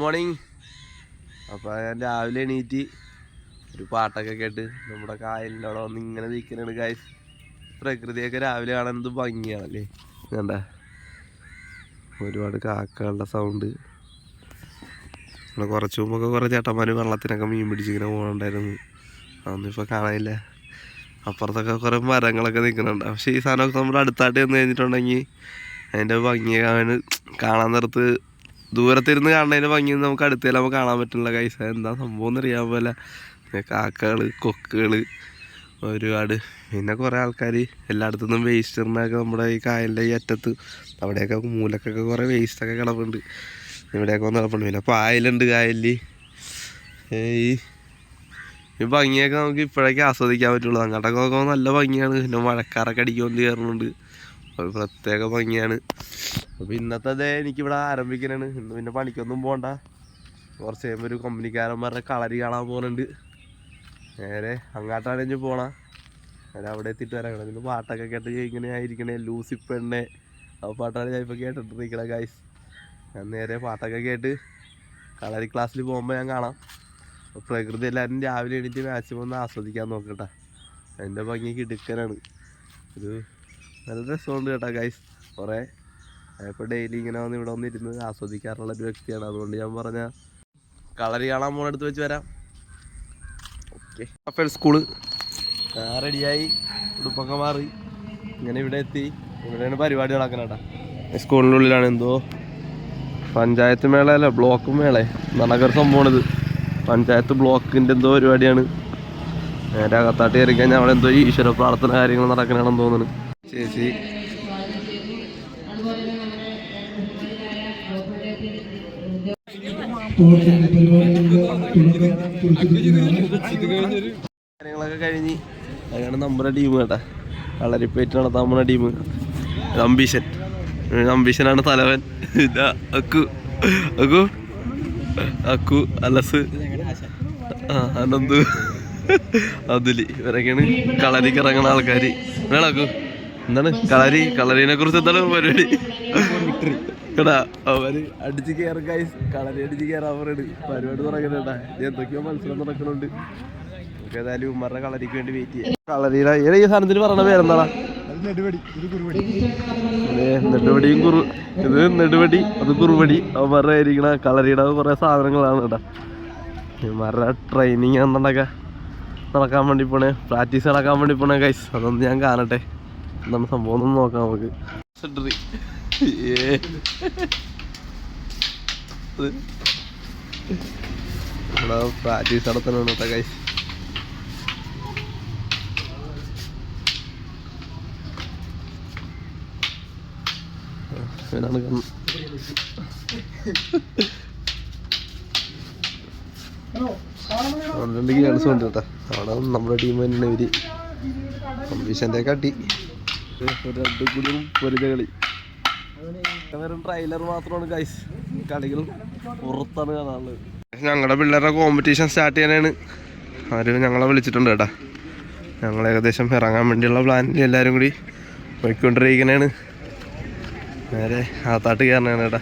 Morning. അപ്പോൾ ഞാൻ രാവിലെ എണീറ്റ് ഒരു പാട്ടൊക്കെ കേട്ട് നമ്മുടെ കായലിൻ്റെ അവിടെ വന്ന് ഇങ്ങനെ നിൽക്കുന്നുണ്ട് ഗൈസ്. പ്രകൃതിയൊക്കെ രാവിലെ കാണാൻ എന്ത് ഭംഗിയാണല്ലേ. വേണ്ട ഒരുപാട് കാക്കകളുടെ സൗണ്ട്. കുറച്ച് മുമ്പൊക്കെ കുറേ ചേട്ടന്മാർ വെള്ളത്തിനൊക്കെ മീൻ പിടിച്ചിങ്ങനെ പോകണ്ടായിരുന്നു. അതൊന്നും ഇപ്പോൾ കാണാനില്ല. അപ്പുറത്തൊക്കെ കുറേ മരങ്ങളൊക്കെ നിൽക്കുന്നുണ്ട്. പക്ഷേ ഈ സാധനമൊക്കെ നമ്മുടെ അടുത്തായിട്ട് ചെന്ന് കഴിഞ്ഞിട്ടുണ്ടെങ്കിൽ അതിൻ്റെ ഭംഗി കാണാൻ നേരത്ത് ദൂരത്തിരുന്ന് കാണുന്നതിൻ്റെ ഭംഗിയൊന്നും നമുക്ക് അടുത്തേലാകുമ്പോൾ കാണാൻ പറ്റില്ല ഗൈസ്. എന്താ സംഭവം എന്നറിയാൻ പോലെ കാക്കകൾ, കൊക്കുകൾ ഒരുപാട്. പിന്നെ കുറേ ആൾക്കാർ എല്ലായിടത്തു നിന്നും വേസ്റ്റ് ഇടുന്നതൊക്കെ നമ്മുടെ ഈ കായലിൻ്റെ ഈ അറ്റത്ത് അവിടെയൊക്കെ മൂലക്കൊക്കെ കുറേ വേസ്റ്റൊക്കെ കിടപ്പുണ്ട്. ഇവിടെയൊക്കെ വന്ന് കിടപ്പുണ്ട്. പിന്നെ പായലുണ്ട് കായലിൽ. ഈ ഭംഗിയൊക്കെ നമുക്ക് ഇപ്പോഴേക്ക് ആസ്വദിക്കാൻ പറ്റുള്ളൂ. അങ്ങോട്ടൊക്കെ നോക്കുമ്പോൾ നല്ല ഭംഗിയാണ്. പിന്നെ മഴക്കാറൊക്കെ അടിക്കൊണ്ട് കയറുന്നുണ്ട്. അത് പ്രത്യേക ഭംഗിയാണ്. അപ്പോൾ ഇന്നത്തെ എനിക്കിവിടെ ആരംഭിക്കാനാണ്. ഇന്ന് പിന്നെ പണിക്കൊന്നും പോകണ്ട. കുറച്ച് കഴിയുമ്പോൾ ഒരു കമ്പനിക്കാരന്മാരുടെ കളരി കാണാൻ പോകുന്നുണ്ട്. നേരെ അങ്ങോട്ടാണ് ഇനി പോകണം. നേരെ അവിടെ എത്തിയിട്ട് വരാം. പിന്നെ പാട്ടൊക്കെ കേട്ട് ഇങ്ങനെ ആയിരിക്കണേ ലൂസി പെണ്ണെ ആ പാട്ടാണ് ഞാൻ ഇപ്പോൾ കേട്ടിട്ടിരിക്കണേ ഗൈസ്. ഞാൻ നേരെ പാട്ടൊക്കെ കേട്ട് കളരി ക്ലാസ്സിൽ പോകുമ്പോൾ ഞാൻ കാണാം. പ്രകൃതി എല്ലാവരും രാവിലെ എണീറ്റ് മാക്സിമം ഒന്ന് ആസ്വദിക്കാൻ നോക്കട്ടെ. അതിൻ്റെ ഭംഗിക്ക് എടുക്കാനാണ്. ഒരു നല്ല രസമുണ്ട് കേട്ടോ ഗൈസ്. കുറേ ഇപ്പോൾ ഡെയിലി ഇങ്ങനെ വന്ന് ഇവിടെ വന്നിരുന്ന് ആസ്വദിക്കാറുള്ളൊരു വ്യക്തിയാണ്. അതുകൊണ്ട് ഞാൻ പറഞ്ഞ കളരി കാണാൻ പോകുന്നിടത്ത് വെച്ച് വരാം. ഓക്കെ. അപ്പോൾ സ്കൂള് റെഡിയായി, ഉടുപ്പൊക്കെ മാറി ഇങ്ങനെ ഇവിടെ എത്തി. ഇവിടെയാണ് പരിപാടി നടക്കുന്നത് കേട്ടോ. സ്കൂളിൻ്റെ ഉള്ളിലാണ് എന്തോ പഞ്ചായത്ത് മേള അല്ല ബ്ലോക്ക് മേള നടക്കൊരു സംഭവമാണിത്. പഞ്ചായത്ത് ബ്ലോക്കിൻ്റെ എന്തോ പരിപാടിയാണ്. നേരെ അകത്താട്ട് കയറി കഴിഞ്ഞാൽ അവിടെ എന്തോ ഈശ്വര പ്രാർത്ഥന കാര്യങ്ങൾ നടക്കണമെന്ന് തോന്നുന്നു. ചേച്ചി കാര്യങ്ങളൊക്കെ കഴിഞ്ഞ് അതാണ് നമ്മുടെ ടീം കേട്ടാ. കളരിപ്പേറ്റ് നടത്താൻ നമ്മുടെ ടീം. അംബീഷനാണ് തലവൻ. ഇതാ അക്കു അക്കു അക്കു അലസ് അനന്ത് അതുലി ഇവരൊക്കെയാണ് കളരിക്ക് ഇറങ്ങുന്ന ആൾക്കാർ. വേണക്കു എന്താണ് കളരീനെ കുറിച്ച് എന്താണ് പരിപാടി കേട്ടാ. അവര് അടിച്ച് കയറും ഗൈസ്. കളരി അടിച്ച് കയറാൻ പറയുന്നത് പരിപാടി തുടങ്ങുന്നുണ്ടാ. എന്തൊക്കെയോ മത്സരം നടക്കുന്നുണ്ട്. നമുക്ക് ഏതായാലും ഉമ്മറുടെ കളരിക്ക് വേണ്ടി വെയിറ്റ് ചെയ്യാം. കളരിയുടെ ഈ സാധനത്തിന് പറഞ്ഞ പേരെന്താടാ? നെടുവടിയും ഇത് നെടുവടി, അത് കുറുവടി. അവന്മാരുടെ ആയിരിക്കണ കളരിയുടെ കുറേ സാധനങ്ങളാണ് കേട്ടോ. ഇവന്മാരുടെ ട്രെയിനിങ് എന്തുണ്ടൊക്കെ നടക്കാൻ വേണ്ടി പോണേ, പ്രാക്ടീസ് നടക്കാൻ വേണ്ടി പോണേ ഗൈസ്. അതൊന്ന് ഞാൻ കാണട്ടെ എന്താണ് സംഭവം ഒന്ന് നോക്കാം നമുക്ക്. ഇവിടെ പ്രാക്ടീസ് നടത്തണം കേട്ടോ ഗൈസ്. രണ്ട് ഗേൾസും ഉണ്ട് കേട്ടോ. അവിടെ നമ്മുടെ ടീം തന്നെയാണ് ഇവര്. കമ്പീഷൻ്റെ കാട്ടി രണ്ടും കൂടിയും പൊരിഞ്ഞ കളി. വെറും ട്രെയിലർ മാത്രമാണ് ഗൈസ്. കളികൾ പുറത്താണ് കാണാനുള്ളത്. ഞങ്ങളുടെ പിള്ളേരുടെ കോമ്പറ്റീഷൻ സ്റ്റാർട്ട് ചെയ്യാനാണ് അവർ ഞങ്ങളെ വിളിച്ചിട്ടുണ്ട് കേട്ടോ. ഞങ്ങൾ ഏകദേശം ഇറങ്ങാൻ വേണ്ടിയുള്ള പ്ലാനിൽ എല്ലാവരും കൂടി പോയിക്കൊണ്ടിരിക്കുന്നതാണ്. നേരെ ആത്താട്ട് കയറണതാണ് കേട്ടോ.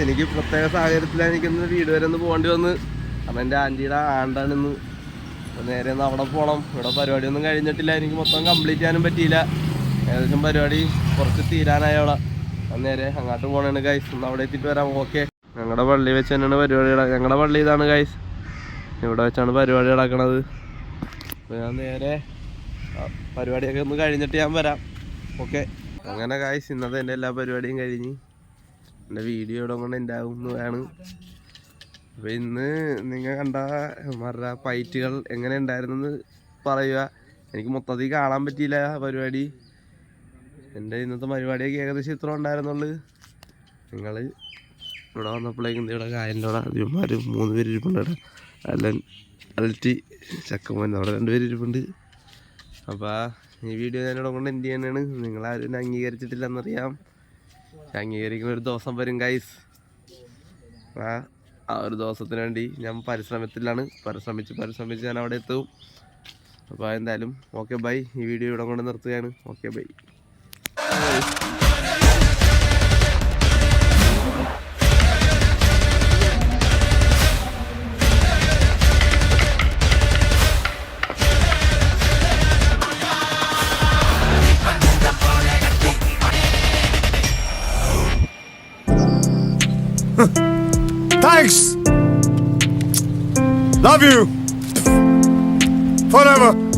എനിക്ക് പ്രത്യേക സാഹചര്യത്തിലാണ് എനിക്കൊന്ന് വീട് വരെ ഒന്ന് പോകേണ്ടി വന്ന്. കാരണം എൻ്റെ ആൻറ്റിയുടെ ആണ്ടാണിന്ന്. അപ്പോൾ നേരെ ഒന്ന് അവിടെ പോകണം. ഇവിടെ പരിപാടിയൊന്നും കഴിഞ്ഞിട്ടില്ല, എനിക്ക് മൊത്തം കംപ്ലീറ്റ് ചെയ്യാനും പറ്റിയില്ല. ഏകദേശം പരിപാടി കുറച്ച് തീരാനായി അവിടെ. നേരെ അങ്ങോട്ട് പോകണേണ് ഗൈസ്. ഒന്ന് അവിടെ എത്തിയിട്ട് വരാം. ഓക്കെ, ഞങ്ങളുടെ പള്ളി വെച്ച് തന്നെയാണ് പരിപാടി. ഞങ്ങളുടെ പള്ളി ഇതാണ് ഗൈസ്, ഇവിടെ വെച്ചാണ് പരിപാടി നടക്കണത്. അപ്പോൾ ഞാൻ നേരെ പരിപാടിയൊക്കെ ഒന്ന് കഴിഞ്ഞിട്ട് ഞാൻ വരാം. ഓക്കെ, അങ്ങനെ ഗൈസ് ഇന്നത്തെ എൻ്റെ എല്ലാ പരിപാടിയും കഴിഞ്ഞ് എൻ്റെ വീഡിയോ ഇവിടെ കൊണ്ട് ഉണ്ടാകുന്നതാണ്. അപ്പോൾ ഇന്ന് നിങ്ങൾ കണ്ട മറ ഫൈറ്റുകൾ എങ്ങനെ ഉണ്ടായിരുന്നെന്ന് പറയുക. എനിക്ക് മൊത്തത്തിൽ കാണാൻ പറ്റിയില്ല പരിപാടി. എൻ്റെ ഇന്നത്തെ പരിപാടിയൊക്കെ ഏകദേശം ഇത്ര ഉണ്ടായിരുന്നുള്ളൂ. നിങ്ങൾ ഇവിടെ വന്നപ്പോഴേക്കും ഇവിടെ കായലിൻ്റെ അവിടെ അധികന്മാർ 3 പേര് ഇരിപ്പുണ്ട്. ഇവിടെ അലറ്റി ചക്കമോൻ അവിടെ 2 പേര് ഇരിപ്പുണ്ട്. അപ്പോൾ ഈ വീഡിയോ ഞാനിവിടെ കൊണ്ട് എന്ത് ചെയ്യാനാണ്, നിങ്ങളാരും അംഗീകരിച്ചിട്ടില്ലെന്നറിയാം. അംഗീകരിക്കുന്ന ഒരു ദിവസം വരും ഗൈസ്. ആ ഒരു ദിവസത്തിന് വേണ്ടി ഞാൻ പരിശ്രമിച്ച് ഞാൻ അവിടെ എത്തും. അപ്പോൾ എന്തായാലും ഓക്കെ ബൈ. ഈ വീഡിയോ ഇവിടെ കൊണ്ട് നിർത്തുകയാണ്. Okay bye. Thanks. Love you. Forever.